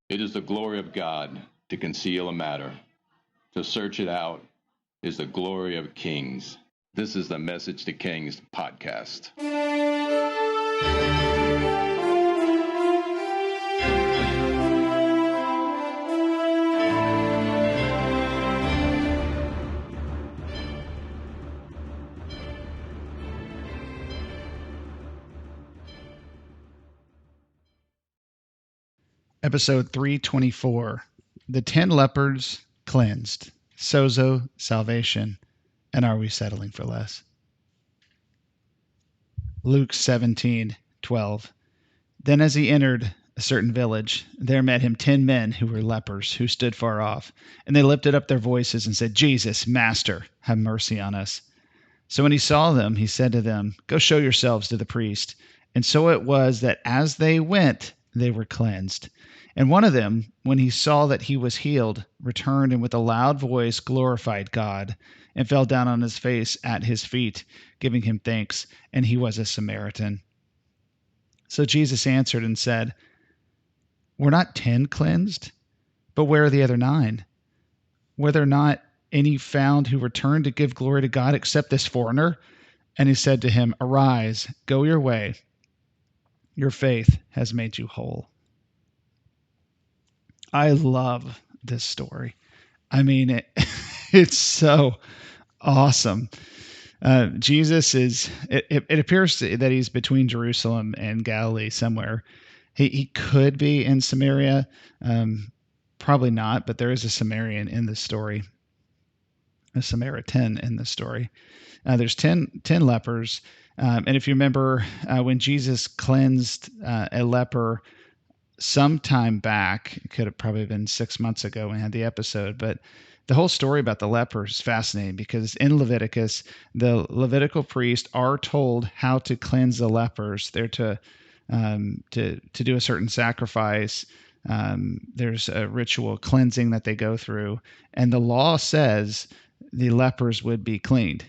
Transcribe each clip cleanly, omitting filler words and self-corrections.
It is the glory of God to conceal a matter. To search it out is the glory of kings. This is the Message to Kings podcast. Episode 324, The 10 Lepers Cleansed, Sozo Salvation, and Are We Settling for Less? Luke 17:12. Then as he entered a certain village, there met him 10 men who were lepers, who stood far off. And they lifted up their voices and said, Jesus, Master, have mercy on us. So when he saw them, he said to them, Go show yourselves to the priest. And so it was that as they went, they were cleansed. And one of them, when he saw that he was healed, returned and with a loud voice glorified God, and fell down on his face at his feet, giving him thanks. And he was a Samaritan. So Jesus answered and said, Were not 10 cleansed? But where are the other 9? Were there not any found who returned to give glory to God except this foreigner? And he said to him, Arise, go your way. Your faith has made you whole. I love this story. I mean, it's so awesome. Jesus is, it appears that he's between Jerusalem and Galilee somewhere. He could be in Samaria. Probably not, but there is a Samaritan in this story. A Samaritan in the story. There's 10 lepers. And if you remember, when Jesus cleansed a leper sometime back, it could have probably been 6 months ago when we had the episode, but the whole story about the lepers is fascinating because in Leviticus, the Levitical priests are told how to cleanse the lepers. They're to do a certain sacrifice. There's a ritual cleansing that they go through, and the law says the lepers would be cleaned.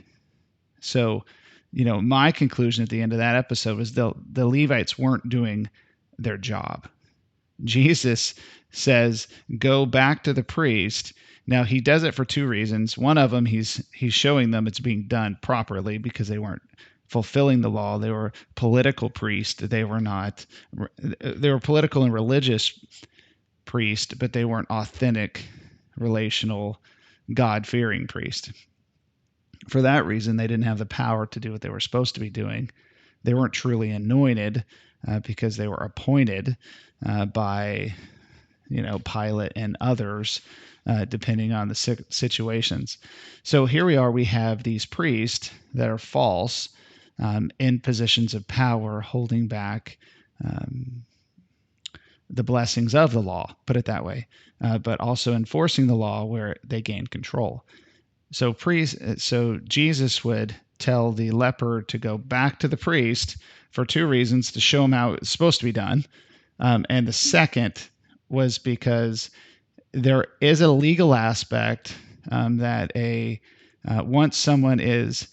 So, my conclusion at the end of that episode was the Levites weren't doing their job. Jesus says, go back to the priest. Now, he does it for 2 reasons. One of them, he's showing them it's being done properly because they weren't fulfilling the law. They were political priests. They were political and religious priests, but they weren't authentic, relational, God-fearing priests. For that reason, they didn't have the power to do what they were supposed to be doing. They weren't truly anointed because they were appointed by, Pilate and others, depending on the situations. So here we are. We have these priests that are false in positions of power, holding back the blessings of the law, put it that way, but also enforcing the law where they gain control. So Jesus would tell the leper to go back to the priest for 2 reasons: to show him how it's supposed to be done. And the second was because there is a legal aspect that once someone is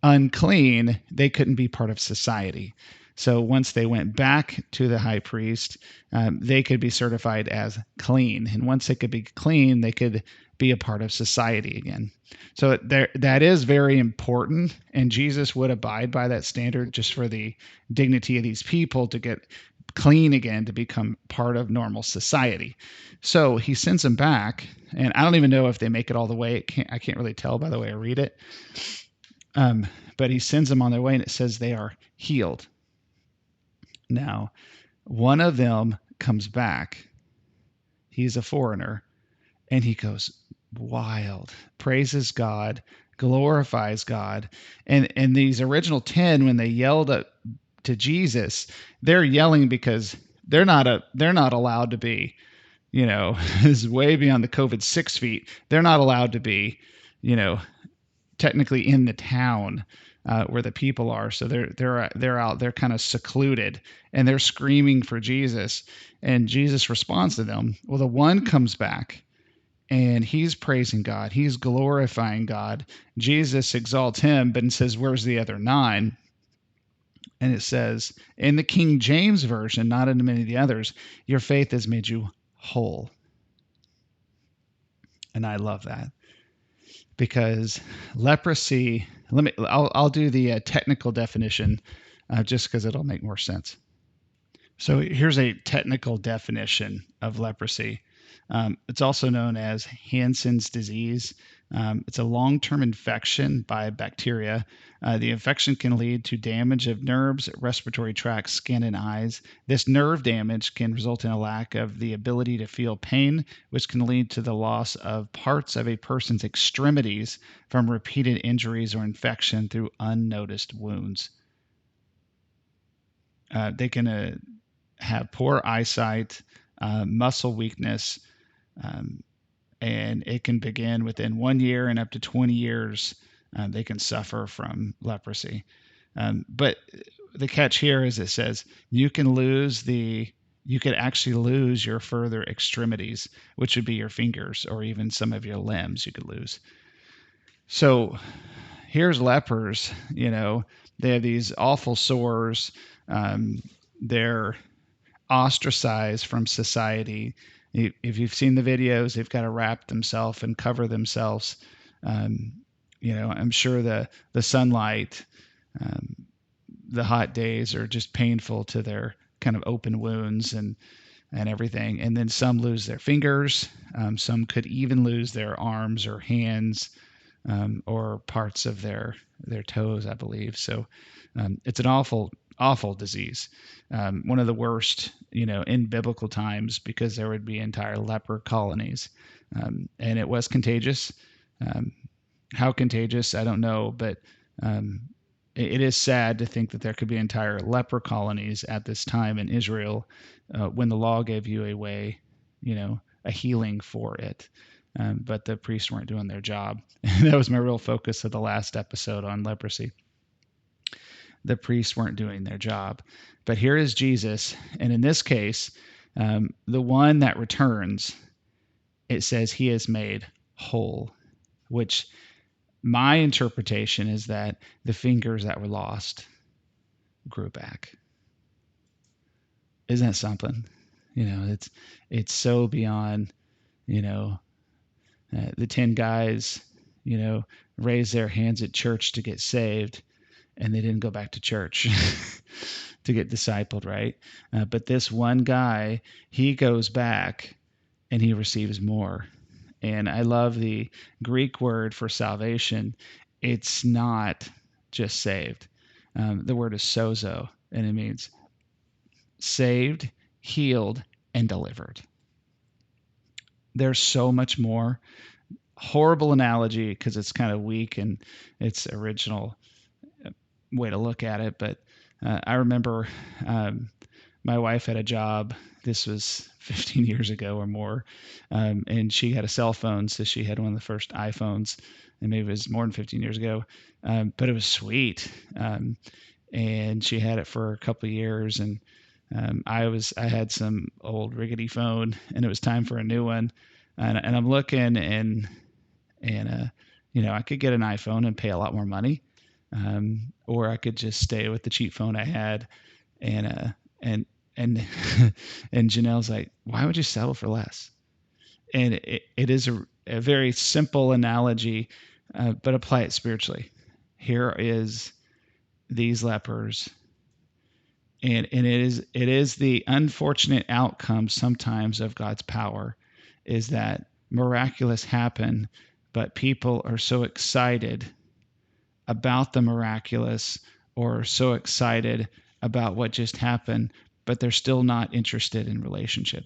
unclean, they couldn't be part of society. So once they went back to the high priest, they could be certified as clean. And once they could be clean, they could be a part of society again. So that is very important. And Jesus would abide by that standard just for the dignity of these people to get clean again, to become part of normal society. So he sends them back. And I don't even know if they make it all the way. I can't really tell by the way I read it. But he sends them on their way, and it says they are healed. Now, one of them comes back. He's a foreigner, and he goes wild, praises God, glorifies God. And these original 10, when they yelled to Jesus, they're yelling because they're not allowed to be, this is way beyond the COVID 6 feet. They're not allowed to be, technically in the town where the people are. So they're out, they're kind of secluded, and they're screaming for Jesus. And Jesus responds to them. Well, the one comes back and he's praising God. He's glorifying God. Jesus exalts him, but says, where's the other 9? And it says in the King James Version, not in many of the others, your faith has made you whole. And I love that because leprosy, I'll do the technical definition just because it'll make more sense. So here's a technical definition of leprosy. It's also known as Hansen's disease. It's a long-term infection by bacteria. The infection can lead to damage of nerves, respiratory tract, skin, and eyes. This nerve damage can result in a lack of the ability to feel pain, which can lead to the loss of parts of a person's extremities from repeated injuries or infection through unnoticed wounds. They can have poor eyesight, muscle weakness, um, and it can begin within 1 year and up to 20 years. They can suffer from leprosy. But the catch here is it says you could actually lose your further extremities, which would be your fingers or even some of your limbs you could lose. So here's lepers, they have these awful sores. They're ostracized from society. If you've seen the videos, they've got to wrap themselves and cover themselves. I'm sure the sunlight, um, the hot days are just painful to their kind of open wounds and everything. And then some lose their fingers. Some could even lose their arms or hands, or parts of their toes, I believe. So it's an awful disease. One of the worst, in biblical times, because there would be entire leper colonies, and it was contagious. How contagious, I don't know, but it is sad to think that there could be entire leper colonies at this time in Israel, when the law gave you a way, a healing for it. But the priests weren't doing their job. That was my real focus of the last episode on leprosy. The priests weren't doing their job. But here is Jesus. And in this case, the one that returns, it says he is made whole, which my interpretation is that the fingers that were lost grew back. Isn't that something? It's so beyond, the 10 guys, raised their hands at church to get saved, and they didn't go back to church to get discipled, right? But this one guy, he goes back and he receives more. And I love the Greek word for salvation. It's not just saved. The word is sozo, and it means saved, healed, and delivered. There's so much more. Horrible analogy because it's kind of weak in its original way to look at it. But I remember my wife had a job. This was 15 years ago or more. And she had a cell phone. So she had one of the first iPhones, and maybe it was more than 15 years ago. But it was sweet. And she had it for a couple of years. And I had some old rickety phone, and it was time for a new one. And I'm looking, and I could get an iPhone and pay a lot more money, or I could just stay with the cheap phone I had. And and Janelle's like, why would you settle for less? And it is a very simple analogy, but apply it spiritually. Here is these lepers, and it is the unfortunate outcome sometimes of God's power, is that miraculous happen, but people are so excited about the miraculous, or so excited about what just happened, but they're still not interested in relationship.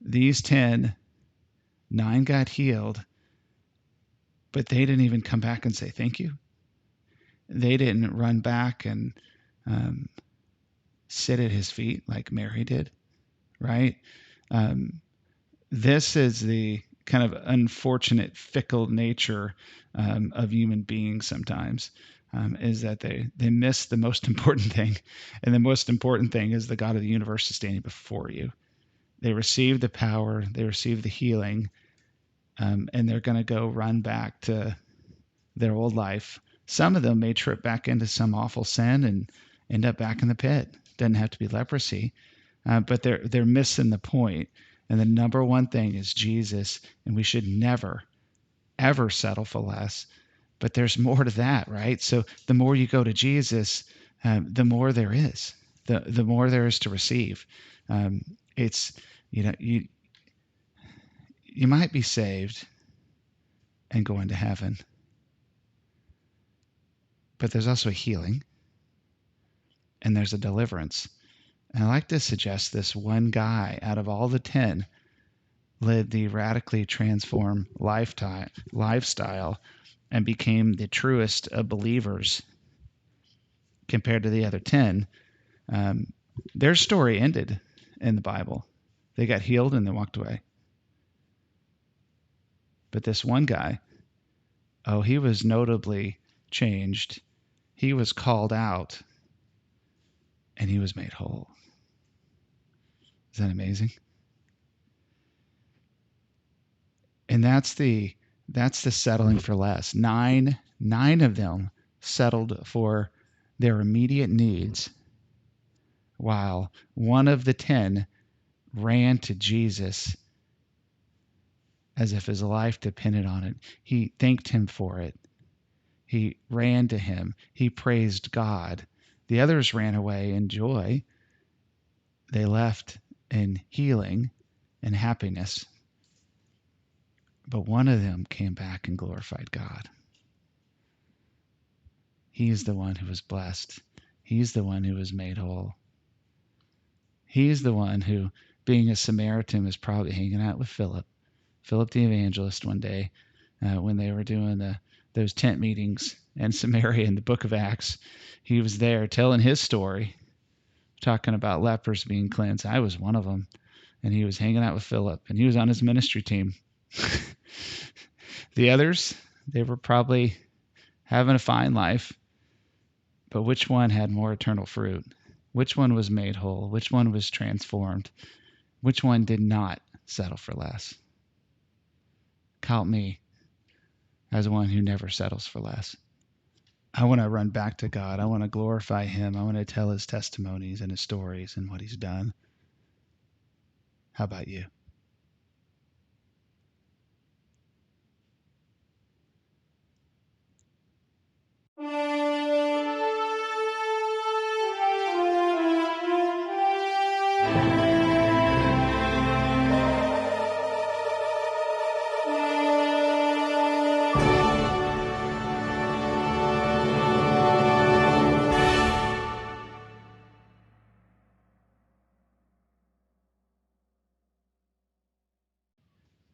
These 10, 9 got healed, but they didn't even come back and say thank you. They didn't run back and sit at his feet like Mary did, right? This is the kind of unfortunate, fickle nature of human beings sometimes, is that they miss the most important thing. And the most important thing is the God of the universe is standing before you. They receive the power, they receive the healing, and they're going to go run back to their old life Some of them may trip back into some awful sin and end up back in the pit. Doesn't have to be leprosy, but they're missing the point. And the number one thing is Jesus, and we should never, ever settle for less. But there's more to that, right? So the more you go to Jesus, the more there is. The more there is to receive. It's you might be saved and go into heaven, but there's also a healing and there's a deliverance. And I like to suggest this one guy out of all the 10 led the radically transformed lifestyle and became the truest of believers compared to the other 10. Their story ended in the Bible. They got healed and they walked away. But this one guy, he was notably changed. He was called out and he was made whole. Is that amazing? And that's the settling for less. Nine of them settled for their immediate needs, while one of the 10 ran to Jesus as if his life depended on it. He thanked him for it. He ran to him. He praised God. The others ran away in joy. They left in healing and happiness. But one of them came back and glorified God. He's the one who was blessed. He's the one who was made whole. He's the one who, being a Samaritan, was probably hanging out with Philip the evangelist one day when they were doing those tent meetings in Samaria in the book of Acts. He was there telling his story, talking about lepers being cleansed. I was one of them. And he was hanging out with Philip, and he was on his ministry team. The others, they were probably having a fine life. But which one had more eternal fruit? Which one was made whole? Which one was transformed? Which one did not settle for less? Count me as one who never settles for less. I want to run back to God. I want to glorify him. I want to tell his testimonies and his stories and what he's done. How about you?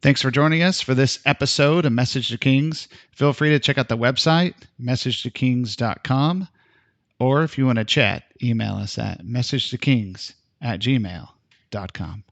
Thanks for joining us for this episode of Message to Kings. Feel free to check out the website, messagetokings.com, or if you want to chat, email us at messagetokings@gmail.com.